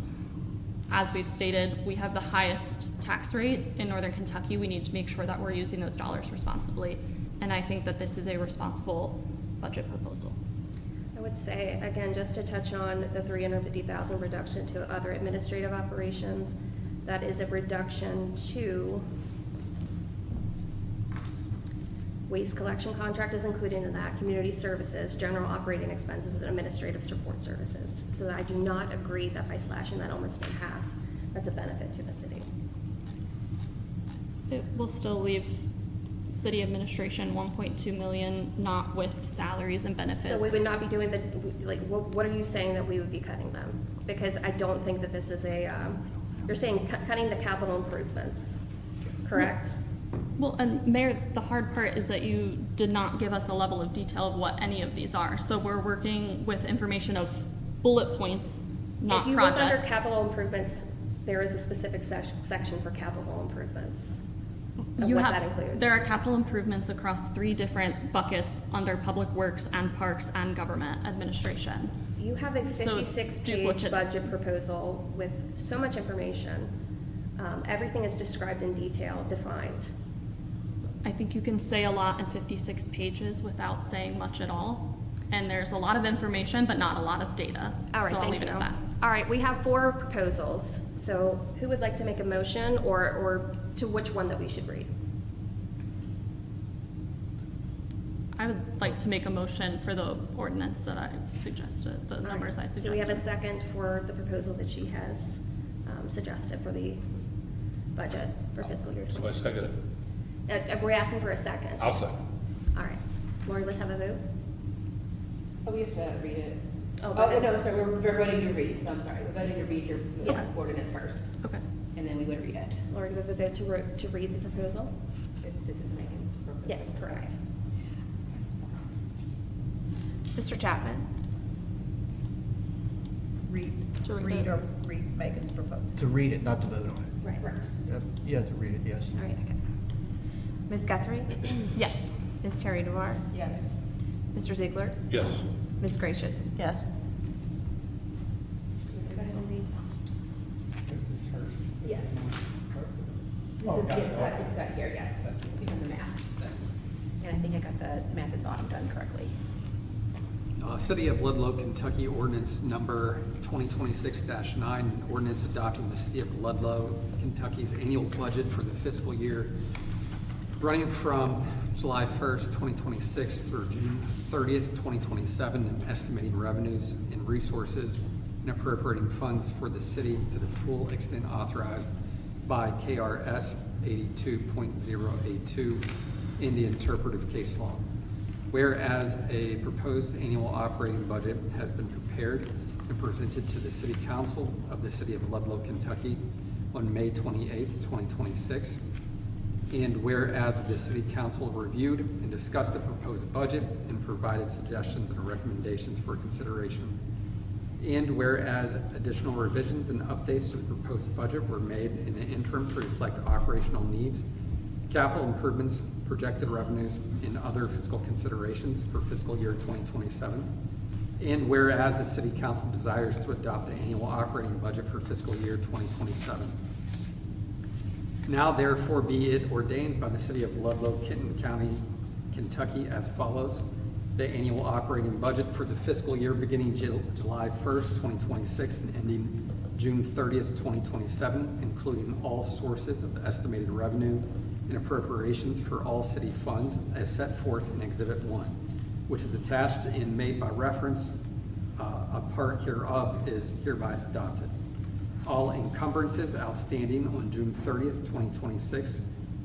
As we've stated, we have the highest tax rate in Northern Kentucky. We need to make sure that we're using those dollars responsibly. And I think that this is a responsible budget proposal. I would say, again, just to touch on the 350,000 reduction to other administrative operations, that is a reduction to waste collection contract is included in that, community services, general operating expenses, and administrative support services. So I do not agree that by slashing that almost in half, that's a benefit to the city. It will still leave city administration 1.2 million, not with salaries and benefits. So we would not be doing what are you saying that we would be cutting them? Because I don't think that this is you're saying cutting the capital improvements, correct? Well, and Mayor, the hard part is that you did not give us a level of detail of what any of these are. So we're working with information of bullet points, not If you projects. look under capital improvements, there is a specific section for capital improvements. Of what that includes. There are capital improvements across 3 different buckets under Public Works and Parks and Government Administration. You have a So it's 56-page duplicate. budget proposal with so much information. Everything is described in detail, defined. I think you can say a lot in 56 pages without saying much at all. And there's a lot of information, but not a lot of data. All right, So I'll thank leave it you. at that. All right, we have 4 proposals. So who would like to make a motion or to which one that we should read? I would like to make a motion for the ordinance that I suggested, the numbers I suggested. Do we have a second for the proposal that she has suggested for the budget for fiscal year Somebody 26? second it. We're asking for a second. I'll second. All right. Lori, let's have a vote. Oh, we have to read it. Oh, Oh, go ahead. no, sorry, we're voting to read, so I'm sorry, we're voting to read your Yeah. ordinance first, Okay. and then we would read it. Lori, do we have a vote to read the proposal? This is Megan's proposal. Yes, correct. Mr. Chapman? Read Julie, or read Megan's proposal. To read it, not to vote on Right. it. Yeah, to read it, yes. All right, okay. Ms. Guthrie? Yes. Ms. Terry DeVar? Yes. Mr. Ziegler? Yes. Ms. Gracious? Yes. Go ahead and read. Yes. It's got here, yes. We have the math. And I think I got the math at the bottom done correctly. City of Ludlow, Kentucky ordinance number 2026-9, an ordinance adopting the City of Ludlow, Kentucky's annual budget for the fiscal year running from July 1st, 2026 through June 30th, 2027, and estimating revenues and resources and appropriating funds for the city to the full extent authorized by KRS 82.082 in the interpretive case law. Whereas a proposed annual operating budget has been prepared and presented to the City Council of the City of Ludlow, Kentucky on May 28th, 2026. And whereas the City Council reviewed and discussed the proposed budget and provided suggestions and recommendations for consideration. And whereas additional revisions and updates to the proposed budget were made in the interim to reflect operational needs, capital improvements, projected revenues, and other fiscal considerations for fiscal year 2027. And whereas the City Council desires to adopt the annual operating budget for fiscal year 2027. Now therefore be it ordained by the City of Ludlow, Kenton County, Kentucky as follows. The annual operating budget for the fiscal year beginning July 1st, 2026 and ending June 30th, 2027, including all sources of estimated revenue and appropriations for all city funds as set forth in Exhibit 1, which is attached and made by reference. A part hereof is hereby adopted. All encumbrances outstanding on June 30th, 2026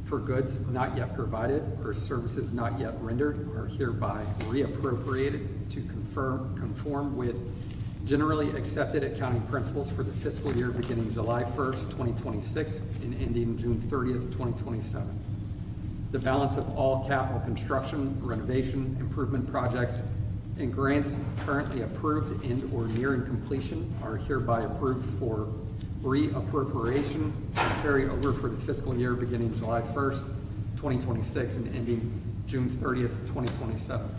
for goods not yet provided or services not yet rendered are hereby reappropriated to conform with generally accepted accounting principles for the fiscal year beginning July 1st, 2026 and ending June 30th, 2027. The balance of all capital construction, renovation, improvement projects, and grants currently approved and or nearing completion are hereby approved for reappropriation and carry over for the fiscal year beginning July 1st, 2026 and ending June 30th, 2027.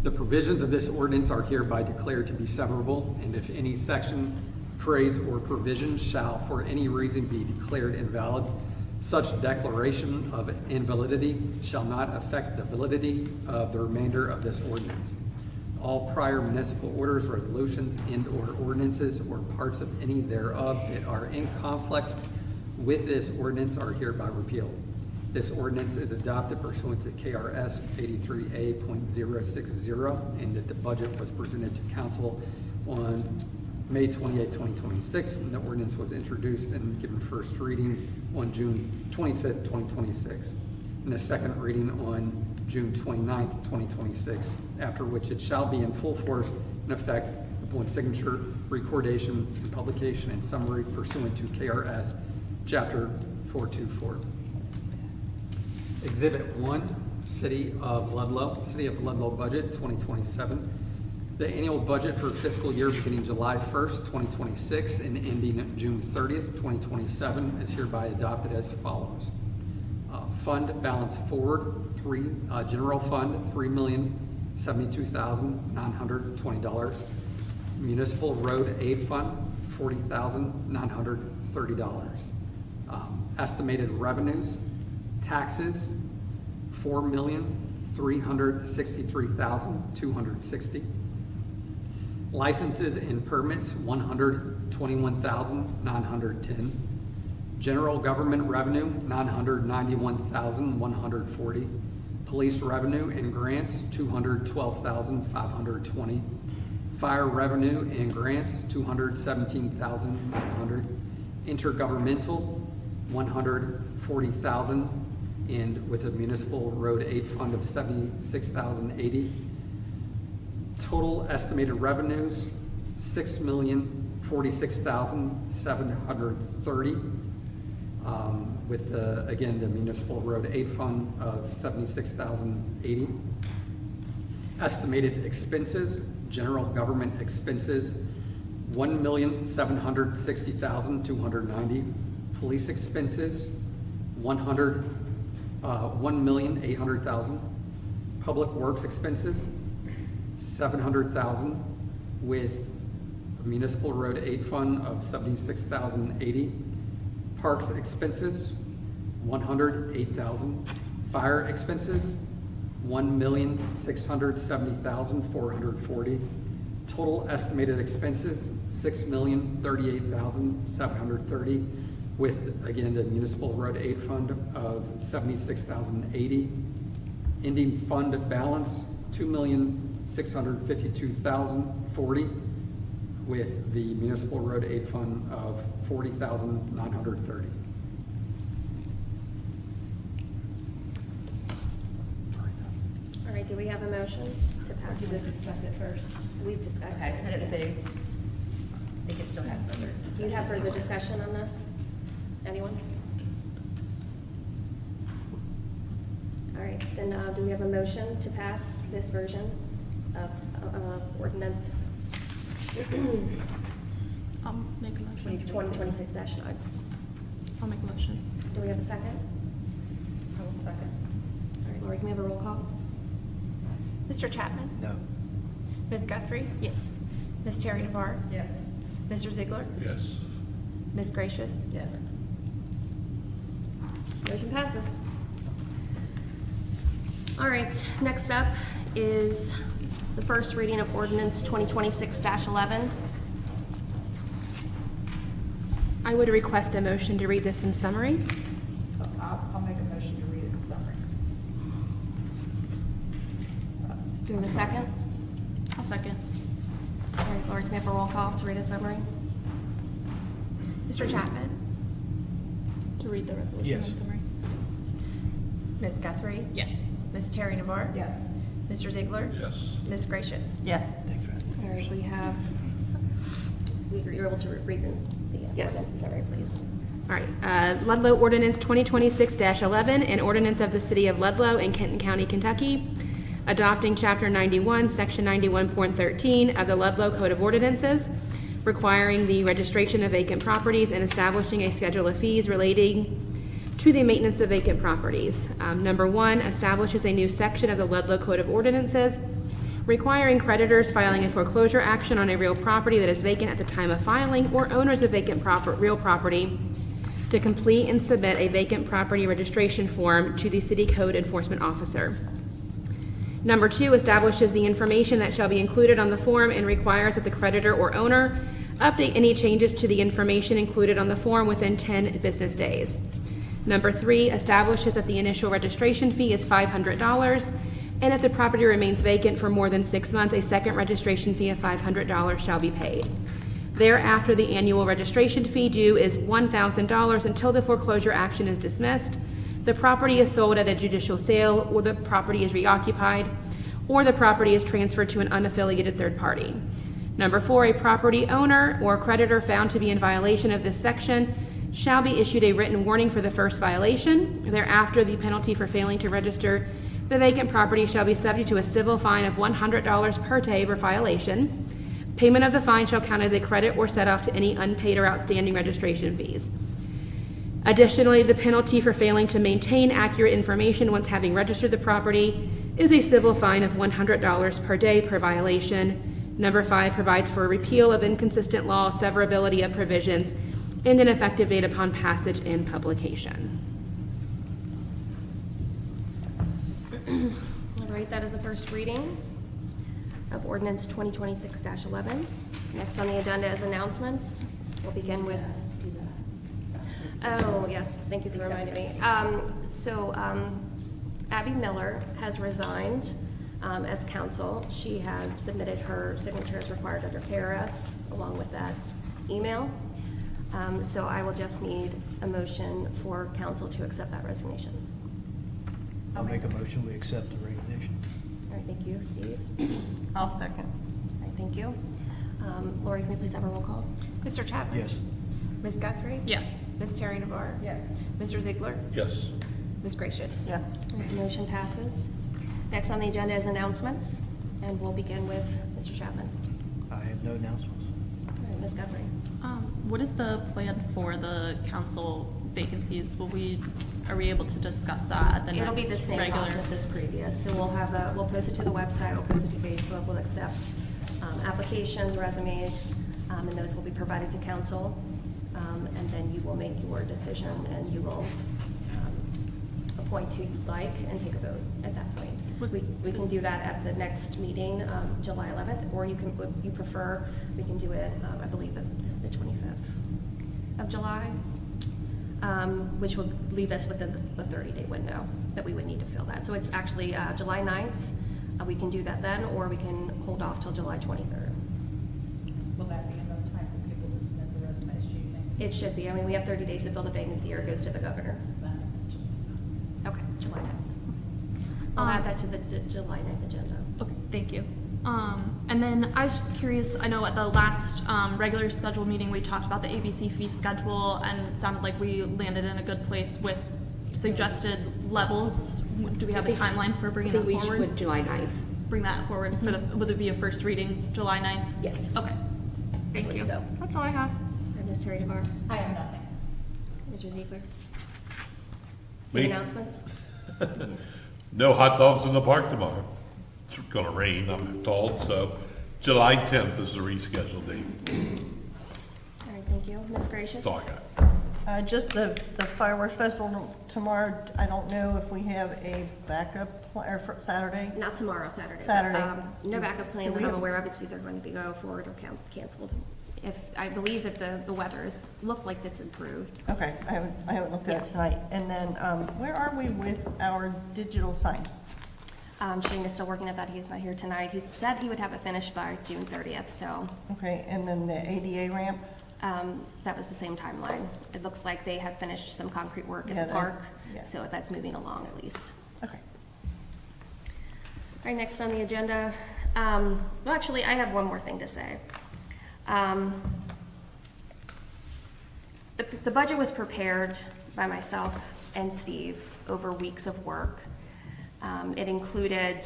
The provisions of this ordinance are hereby declared to be severable, and if any section, phrase, or provision shall for any reason be declared invalid, such declaration of invalidity shall not affect the validity of the remainder of this ordinance. All prior municipal orders, resolutions, and/or ordinances or parts of any thereof that are in conflict with this ordinance are hereby repealed. This ordinance is adopted pursuant to KRS 83A.060, and that the budget was presented to council on May 28, 2026, and the ordinance was introduced and given first reading on June 25th, 2026, and a second reading on June 29th, 2026, after which it shall be in full force and effect upon signature, recordation, and publication and summary pursuant to KRS Chapter 424. Exhibit 1, City of Ludlow Budget 2027. The annual budget for fiscal year beginning July 1st, 2026 and ending June 30th, 2027 is hereby adopted as follows. Fund balance forward, general fund, $3,072,920. Municipal road aid fund, $40,930. Estimated revenues, taxes, $4,363,260. Licenses and permits, $121,910. General government revenue, $991,140. Police revenue and grants, $212,520. Fire revenue and grants, $217,900. Intergovernmental, $140,000, and with a municipal road aid fund of $76,080. Total estimated revenues, $6,046,730, with again the municipal road aid fund of $76,080. Estimated expenses, general government expenses, $1,760,290. Police expenses, $1,800,000. Public works expenses, $700,000, with a municipal road aid fund of $76,080. Parks expenses, $108,000. Fire expenses, $1,670,440. Total estimated expenses, $6,038,730, with, again, the municipal road aid fund of $76,080. Ending fund balance, $2,652,040, with the municipal road aid fund of $40,930. All right, do we have a motion to pass Do you want to this? discuss it first? We've discussed Okay, I don't know if it. they could still have further discussion. Do you have further discussion on this? Anyone? All right, then do we have a motion to pass this version of ordinance I'll make a motion. 2026-9? I'll make a motion. Do we have a second? I will second. All right, Lori, can we have a roll call? Mr. Chapman? No. Ms. Guthrie? Yes. Ms. Terry Navarre? Yes. Mr. Ziegler? Yes. Ms. Gracious? Yes. Motion passes. All right, next up is the first reading of ordinance 2026-11. I would request a motion to read this in summary. I'll make a motion to read it in summary. Do we have a second? I'll second. All right, Lori, can we have a roll call to read a summary? Mr. Chapman? To read the resolution Yes. in summary. Ms. Guthrie? Yes. Ms. Terry Navarre? Yes. Mr. Ziegler? Yes. Ms. Gracious? Yes. Thanks, Fran. All right, we have, you're able to read the Yes. ordinance in summary, please. All right, Ludlow Ordinance 2026-11, an ordinance of the City of Ludlow in Kenton County, Kentucky, adopting Chapter 91, Section 91.13 of the Ludlow Code of Ordinances, requiring the registration of vacant properties and establishing a schedule of fees relating to the maintenance of vacant properties. Number 1, establishes a new section of the Ludlow Code of Ordinances requiring creditors filing a foreclosure action on a real property that is vacant at the time of filing, or owners of vacant real property, to complete and submit a vacant property registration form to the city code enforcement officer. Number 2, establishes the information that shall be included on the form and requires that the creditor or owner update any changes to the information included on the form within 10 business days. Number 3, establishes that the initial registration fee is $500, and if the property remains vacant for more than 6 months, a second registration fee of $500 shall be paid. Thereafter, the annual registration fee due is $1,000 until the foreclosure action is dismissed, the property is sold at a judicial sale, or the property is reoccupied, or the property is transferred to an unaffiliated third party. Number 4, a property owner or creditor found to be in violation of this section shall be issued a written warning for the first violation. Thereafter, the penalty for failing to register the vacant property shall be subject to a civil fine of $100 per day per violation. Payment of the fine shall count as a credit or set off to any unpaid or outstanding registration fees. Additionally, the penalty for failing to maintain accurate information once having registered the property is a civil fine of $100 per day per violation. Number 5, provides for a repeal of inconsistent law, severability of provisions, and an effective date upon passage and publication. All right, that is the first reading of ordinance 2026-11. Next on the agenda is announcements. We'll begin with, oh, yes, thank you for reminding me. Abby Miller has resigned as counsel. She has submitted her signature as required under KRS along with that email. So I will just need a motion for council to accept that resignation. I'll make a motion, we accept the resignation. All right, thank you, Steve. I'll second. All right, thank you. Lori, can we please have a roll call? Mr. Chapman? Yes. Ms. Guthrie? Yes. Ms. Terry Navarre? Yes. Mr. Ziegler? Yes. Ms. Gracious? Yes. All right, the motion passes. Next on the agenda is announcements. And we'll begin with Mr. Chapman. I have no announcements. All right, Ms. Guthrie. What is the plan for the council vacancies? Are we able to discuss that at the next It'll be the same regular? process as previous. So we'll post it to the website, we'll post it to Facebook, we'll accept applications, resumes, and those will be provided to council. And then you will make your decision and you will appoint who you'd like and take a vote at that point. We can do that at the next meeting, July 11th, or you can, if you prefer, we can do it, I believe it's the 25th of July, which will leave us within the 30-day window that we would need to fill that. So it's actually July 9th. We can do that then, or we can hold off till July 23rd. Will that be enough time for people to submit the resumes, do you think? It should be. I mean, we have 30 days to fill the vacancy or it goes to the governor. Okay, July 9th. I'll add that to the July 9th agenda. Okay, thank you. And then I was just curious, I know at the last regular scheduled meeting, we talked about the ABC fee schedule, and it sounded like we landed in a good place with suggested levels. Do we have a timeline for bringing I that think we forward? should, July 9th. Bring that forward for the, would it be a first reading, July 9th? Yes. Okay, thank believe you. so. That's all I have. All right, Ms. Terry DeVar. I have nothing. Mr. Ziegler. Me? Any announcements? No hot dogs in the park tomorrow. It's gonna rain, I'm told, so July 10th is the rescheduled date. All right, thank you. Ms. Gracious? That's all I got. Just the fireworks festival tomorrow, I don't know if we have a backup or for Saturday. Not tomorrow, Saturday. but, Saturday. No backup plan Do that we I'm have- aware of. It's either going to be go forward or canceled. If, I believe that the weather is, looked like it's improved. Okay, I haven't looked at it Yeah. tonight. And then, where are we with our digital sign? Shane is still working at that. He's not here tonight. He said he would have it finished by June 30th, so Okay, and then the ADA ramp? that was the same timeline. It looks like they have finished some concrete work Yeah, at the park, yeah. so that's moving along at least. Okay. All right, next on the agenda, well, actually, I have one more thing to say. The budget was prepared by myself and Steve over weeks of work. It included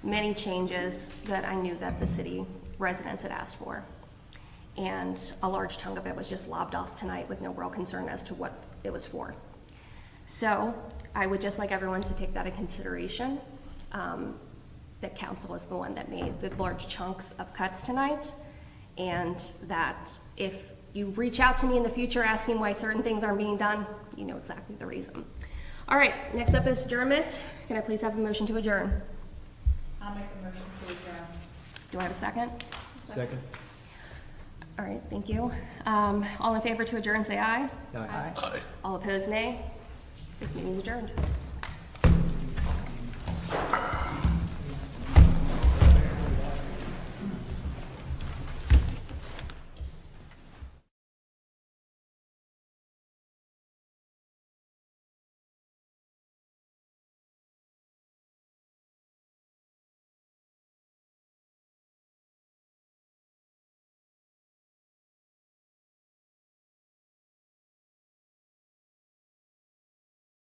many changes that I knew that the city residents had asked for. And a large chunk of it was just lobbed off tonight with no real concern as to what it was for. So I would just like everyone to take that into consideration, that council is the one that made the large chunks of cuts tonight, and that if you reach out to me in the future asking why certain things aren't being done, you know exactly the reason. All right, next up is adjournment. Can I please have a motion to adjourn? I'll make a motion to adjourn. Do I have a second? Second? All right, thank you. All in favor to adjourn, say aye. Aye. Aye. All opposed, nay. This meeting is adjourned.